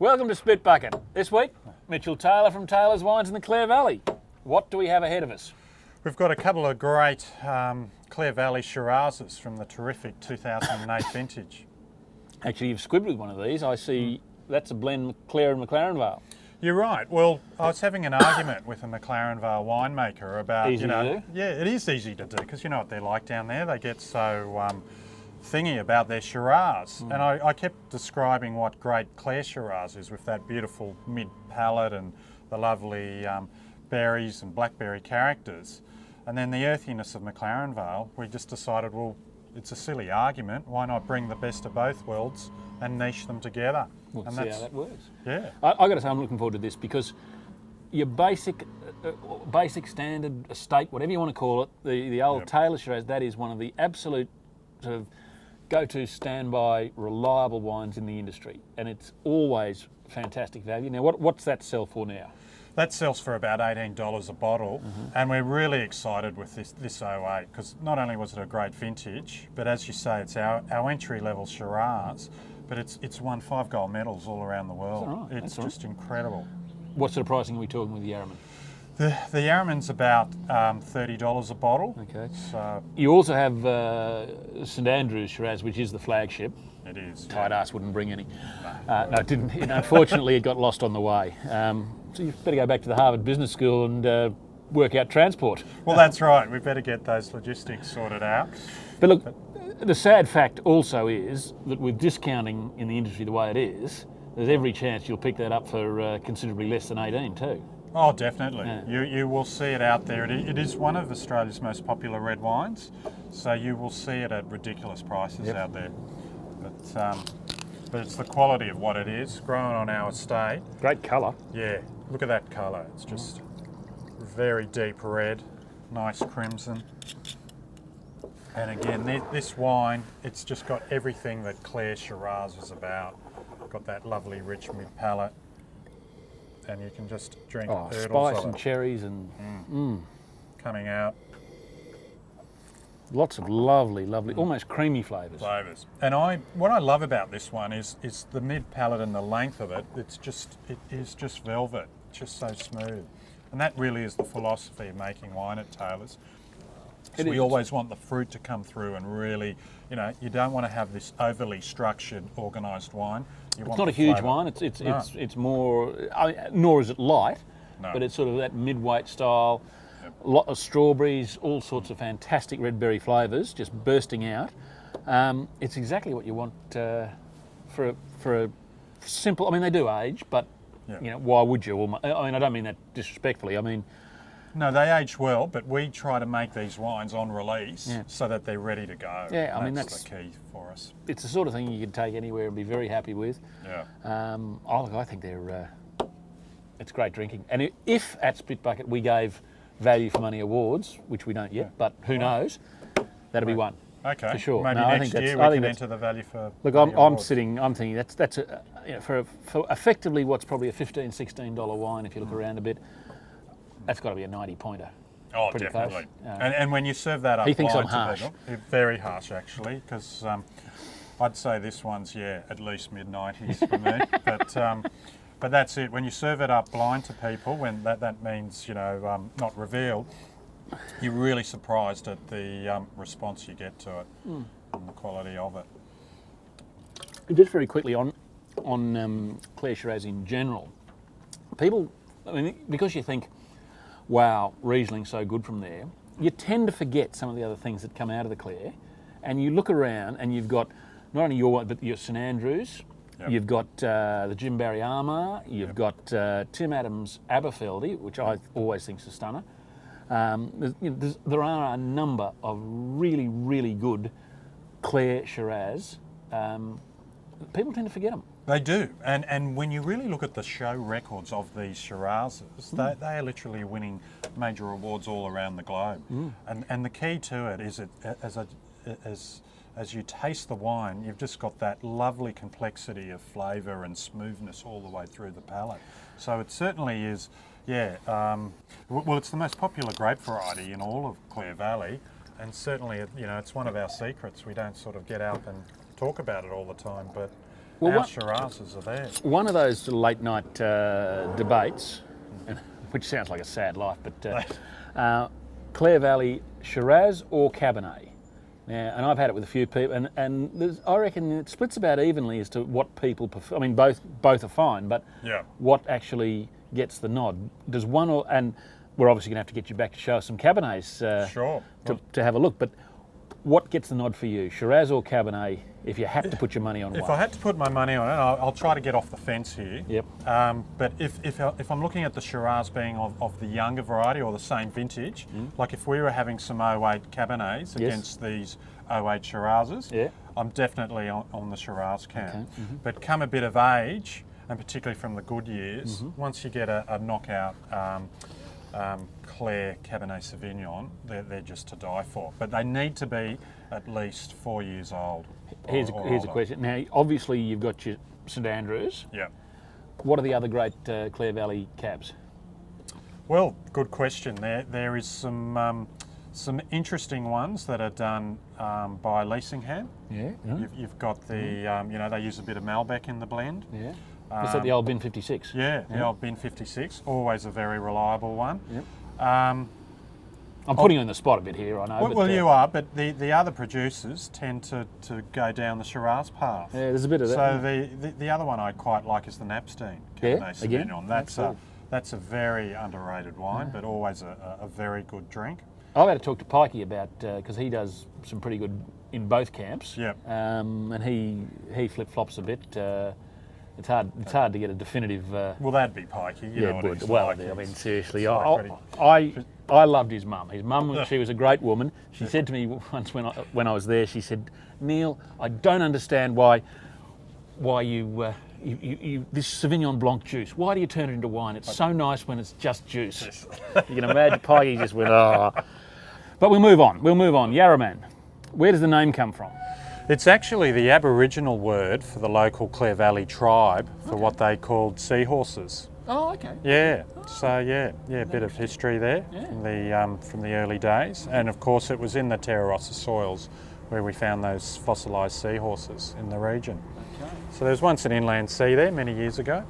Welcome to Spit Bucket. This week, Mitchell Taylor from Taylor's Wines in the Clare Valley. What do we have ahead of us? We've got a couple of great Clare Valley Shirazes from the terrific 2008 vintage. Actually, you've squibbed with one of these. I see that's a blend Clare and McLaren Vale. You're right. Well, I was having an argument with a McLaren Vale winemaker about, Easy to do? Yeah, it is easy to do because you know what they're like down there. They get so thingy about their Shiraz. And I kept describing what great Clare Shiraz is with that beautiful mid-palate and the lovely berries and blackberry characters. And then the earthiness of McLaren Vale, we just decided, well, it's a silly argument. Why not bring the best of both worlds and niche them together? We'll and see how that works. Yeah. I got to say, I'm looking forward to this because your basic standard estate, whatever you want to call it, the old Taylor Shiraz, that is one of the absolute sort of go-to standby reliable wines in the industry, and it's always fantastic value. Now, what's that sell for now? That sells for about $18 a bottle, and we're really excited with this 08 because not only was it a great vintage, but as you say, it's our entry-level Shiraz, but it's won 5 gold medals all around the world. That's all right. It's just incredible. What sort of pricing are we talking with the Jaraman? The Jaraman's about $30 a bottle. Okay. So You also have St Andrews Shiraz, which is the flagship. it is. Tight ass wouldn't bring any. No, it didn't. Unfortunately, it got lost on the way. So you better go back to the Harvard Business School and work out transport. Well, that's right. We better get those logistics sorted out. But look, the sad fact also is that with discounting in the industry the way it is, there's every chance you'll pick that up for considerably less than 18 too. Oh, definitely. Yeah. You will see it out there. It is one of Australia's most popular red wines, so you will see it at ridiculous prices out there. But it's the quality of what it is, grown on our estate. Great colour. Yeah, look at that colour. It's just very deep red, nice crimson. And again, this wine, it's just got everything that Clare Shiraz is about. Got that lovely rich mid-palate, and you can just drink hurdles Spice of and it cherries and coming out. lots of lovely, almost creamy flavours. Flavours. And what I love about this one is the mid palate and the length of it. It is just velvet, just so smooth. And that really is the philosophy of making wine at Taylor's. So we always want the fruit to come through and really, you don't want to have this overly structured, organised wine. It's not a huge wine. It's more. Nor is it light, but it's sort of that mid-weight style. A lot of strawberries, all sorts of fantastic red berry flavours, just bursting out. It's exactly what you want for a simple. I mean, they do age, but why would you? I mean, I don't mean that disrespectfully. I mean. No, they age well, but we try to make these wines on release so that they're ready to go. Yeah, I mean that's the key for us. It's the sort of thing you could take anywhere and be very happy with. Yeah. I think it's great drinking. And if at Spit Bucket we gave value for money awards, which we don't yet, but who knows, that'll be one. Okay. For sure. Maybe next year we can enter the value for. Look, I'm thinking that's for effectively what's probably a $15, $16 wine if you look around a bit. That's got to be a 90-pointer. Oh, definitely. And when you serve that up, he thinks I'm harsh. People, very harsh actually, because I'd say this one's at least mid-90s for me. But that's it. When you serve it up blind to people, when that means not revealed, you're really surprised at the response you get to it and the quality of it. Just very quickly on Clare Shiraz in general, people, I mean, because you think, wow, Riesling's so good from there, you tend to forget some of the other things that come out of the Clare, and you look around and you've got not only your one, but your St Andrews, you've got the Jim Barry Armour, you've got Tim Adams Aberfeldy, which I always think is a stunner. There are a number of really, really good Clare Shiraz. People tend to forget them. They do, and when you really look at the show records of these Shirazes, they are literally winning major awards all around the globe. And the key to it is as you taste the wine, you've just got that lovely complexity of flavour and smoothness all the way through the palate. So it certainly is, well, it's the most popular grape variety in all of Clare Valley, and certainly, it's one of our secrets. We don't sort of get out and talk about it all the time, but Well, our Shirazes are there. one of those late night debates, which sounds like a sad life, but Clare Valley Shiraz or Cabernet. Now, and I've had it with a few people, and I reckon it splits about evenly as to what people prefer. I mean, both are fine, but what actually gets the nod? Does one and we're obviously going to have to get you back to show us some Cabernets to have a look, but what gets the nod for you, Shiraz or Cabernet, if you had to put your money on one? If I had to put my money on it, I'll try to get off the fence here. Yep. But if I'm looking at the Shiraz being of the younger variety or the same vintage, like if we were having some 08 Cabernets against these 08 Shirazes, I'm definitely on the Shiraz camp. Okay. But come a bit of age, and particularly from the good years, once you get a knockout Clare Cabernet Sauvignon, they're just to die for. But they need to be at least 4 years old. Here's a question. Now, obviously, you've got your St Andrews. Yeah. What are the other great Clare Valley cabs? Well, good question. There is some interesting ones that are done by Leasingham. Yeah. You've got the they use a bit of Malbec in the blend. Yeah. Is that the old Bin 56? Yeah, the old Bin 56, always a very reliable one. Yep. I'm putting you on the spot a bit here, I know. Well, you are, but the other producers tend to go down the Shiraz path. Yeah, there's a bit of that. So the other one I quite like is the Napstein Cabernet Sauvignon. That's a very underrated wine, but always a very good drink. I've had to talk to Pikey about, because he does some pretty good in both camps. Yep. And he flip-flops a bit. It's hard to get a definitive. Well, that'd be Pikey. You know what he's well, like. I mean, seriously, I loved his mum. His mum, she was a great woman. She said to me once when I was there, she said, "Neil, I don't understand why you this Sauvignon Blanc juice. Why do you turn it into wine? It's so nice when it's just juice." You can imagine Pikey just went, "Ah." But we'll move on. Jaraman. Where does the name come from? It's actually the Aboriginal word for the local Clare Valley tribe for what they called seahorses. Oh, okay. Yeah. So a bit of history there from the early days, and of course it was in the Terra Rossa soils where we found those fossilised seahorses in the region. Okay. So there was once an inland sea there many years ago,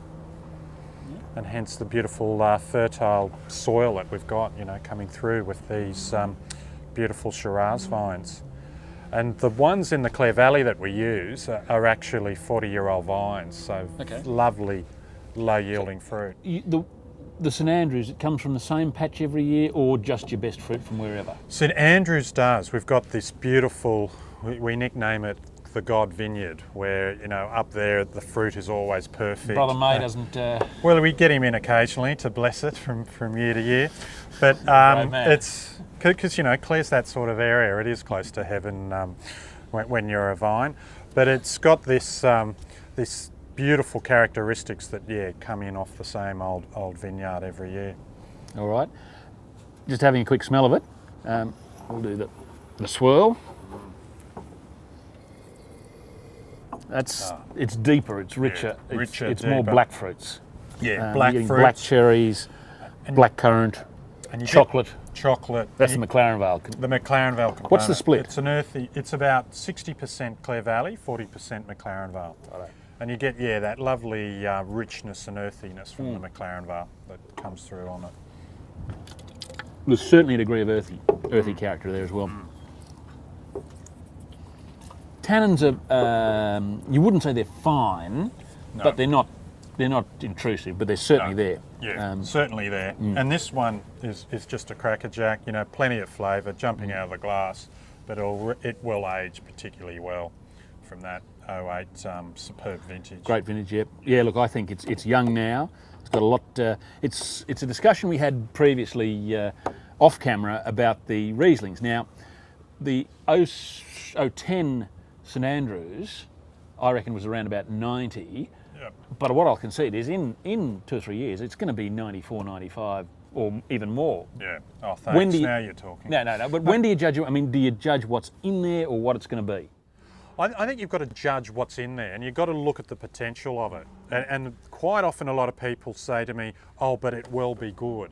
and hence the beautiful fertile soil that we've got, coming through with these beautiful Shiraz vines. And the ones in the Clare Valley that we use are actually 40-year-old vines, so lovely, low-yielding fruit. The St Andrews, it comes from the same patch every year, or just your best fruit from wherever? St Andrews does. We've got this beautiful, we nickname it the God Vineyard, where, up there the fruit is always perfect. Brother May doesn't... Well, we get him in occasionally to bless it from year to year. But it's... Because, Clare's that sort of area, it is close to heaven when you're a vine. But it's got this this beautiful characteristics that, come in off the same old vineyard every year. All right. Just having a quick smell of it. We'll do the swirl. It's deeper, it's richer. Richer, it's more black fruits. Yeah, black fruits. Black cherries, black currant, and chocolate. Chocolate. That's the McLaren Vale. The McLaren Vale component. What's the split? It's an earthy. It's about 60% Clare Valley, 40% McLaren Vale. Right. And you get that lovely richness and earthiness from the McLaren Vale that comes through on it. There's certainly a degree of earthy character there as well. Tannins are. You wouldn't say they're fine, but they're not intrusive, but they're certainly there. Yeah, certainly there. And this one is just a crackerjack, plenty of flavour, jumping out of the glass, but it will age particularly well from that 08 superb vintage. Great vintage, yep. Yeah, look, I think it's young now. It's got a lot... it's a discussion we had previously off camera about the Rieslings. Now, the 010 St Andrews, I reckon, was around about 90. But what I'll concede is in 2 or 3 years, it's going to be 94, 95, or even more. Yeah. Oh, thanks. Now you're talking. No. But when do you judge it? I mean, do you judge what's in there or what it's going to be? I think you've got to judge what's in there, and you've got to look at the potential of it. And quite often a lot of people say to me, "Oh, but it will be good."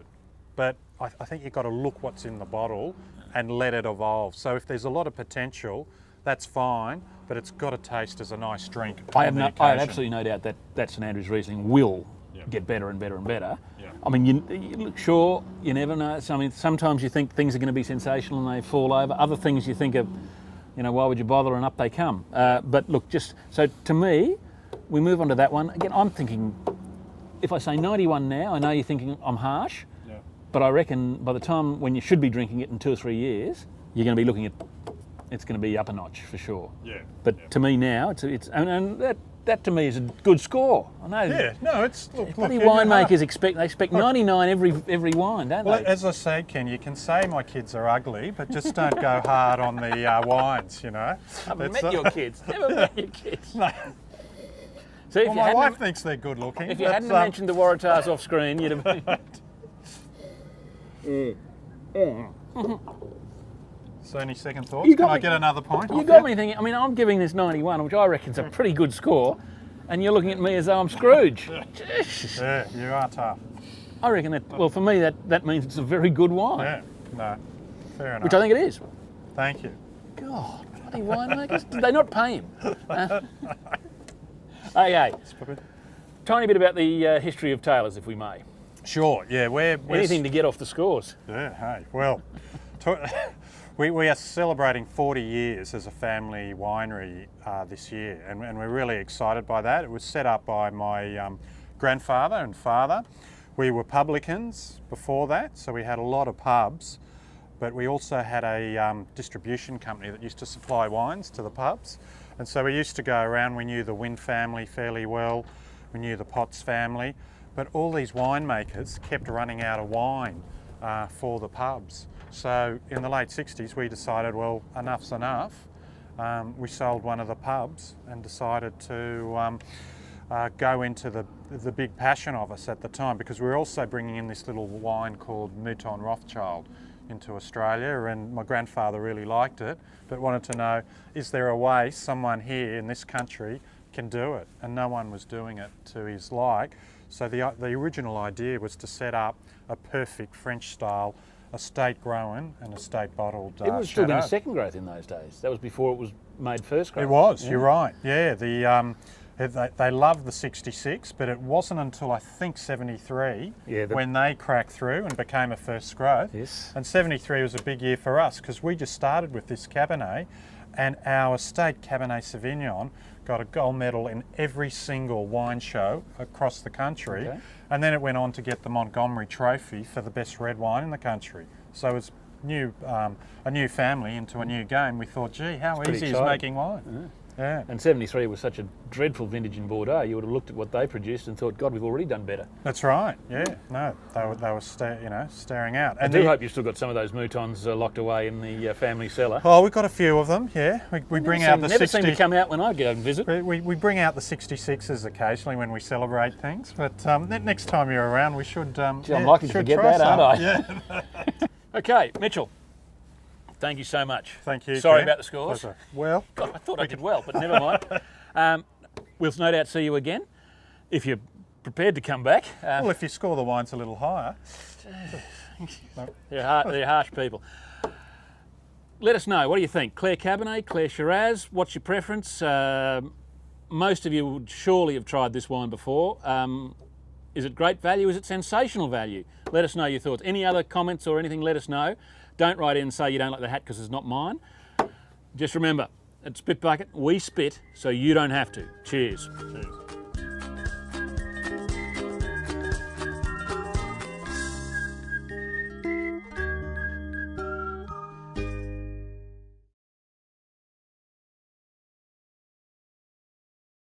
But I think you've got to look what's in the bottle and let it evolve. So if there's a lot of potential, that's fine, but it's got to taste as a nice drink. I on the have occasion. absolutely no doubt that St Andrews Riesling will get better and better and better. Yeah. I mean, you look, sure, you never know. So, I mean, sometimes you think things are going to be sensational and they fall over. Other things you think of, why would you bother, and up they come. But look, so to me, we move on to that one. Again, I'm thinking, if I say 91 now, I know you're thinking I'm harsh, but I reckon by the time when you should be drinking it in 2 or 3 years, you're going to be looking at, it's going to be up a notch for sure. Yeah. But to me now, and that to me is a good score. I know. Yeah, no, it's Bloody winemakers expect 99 every wine, don't Well, they? as I said, Ken, you can say my kids are ugly, but just don't go hard on the wines, I haven't met your kids. Never met your kids. No. So if Well, you my hadn't wife thinks they're good looking. if you hadn't mentioned the Waratahs off screen, you'd have been. So any second thoughts? You got Can I me- get another point? You off got me thinking. I mean, I'm giving this 91, which I reckon is a pretty good score, and you're looking at me as though I'm Scrooge. Yeah, you are tough. I reckon that. Well, for me, that means it's a very good wine, Yeah, no, fair enough. which I think it is. Thank you. God, bloody winemakers! Did they not pay him? Okay, tiny bit about the history of Taylor's, if we may. Sure, yeah, we're Anything to get off the scores. Yeah, hey, well, we are celebrating 40 years as a family winery this year, and we're really excited by that. It was set up by my grandfather and father. We were publicans before that, so we had a lot of pubs, but we also had a distribution company that used to supply wines to the pubs. And so we used to go around. We knew the Wynn family fairly well, we knew the Potts family, but all these winemakers kept running out of wine for the pubs. So in the late 60s we decided, well, enough's enough. We sold one of the pubs and decided to go into the big passion of us at the time, because we were also bringing in this little wine called Mouton Rothschild into Australia, and my grandfather really liked it, but wanted to know, is there a way someone here in this country can do it? And no one was doing it to his like. So the original idea was to set up a perfect French style estate grown and estate bottled It was still Chateau. in second growth in those days. That was before it was made first growth. It was, you're right. Yeah, they loved the 66, but it wasn't until I think 73 when they cracked through and became a first growth. Yes. And 73 was a big year for us because we just started with this Cabernet, and our estate Cabernet Sauvignon got a gold medal in every single wine show across the country. Okay. And then it went on to get the Montgomery Trophy for the best red wine in the country. So it's a new family into a new game. We thought, gee, how pretty easy is exciting. making wine? Yeah. And 73 was such a dreadful vintage in Bordeaux. You would have looked at what they produced and thought, God, we've already done better. That's right. Yeah. No, they were staring out. I do hope you've still got some of those Moutons locked away in the family cellar. Oh, we've got a few of them. Yeah. We bring out the never 60. seem to come out when I go and visit. We bring out the 66s occasionally when we celebrate things. But next time you're around, we should. Gee, I'm likely to forget try that, aren't some. I? Yeah. Okay, Mitchell. Thank you so much. Thank you. Sorry Ken. about the scores. Pleasure. Well, God, I thought I did well, but never mind. We'll no doubt see you again if you're prepared to come back. well, if you score the wines a little higher. They're harsh people. Let us know. What do you think? Clare Cabernet, Clare Shiraz. What's your preference? Most of you would surely have tried this wine before. Is it great value? Is it sensational value? Let us know your thoughts. Any other comments or anything, let us know. Don't write in and say you don't like the hat because it's not mine. Just remember, at Spit Bucket, we spit so you don't have to. Cheers. Cheers.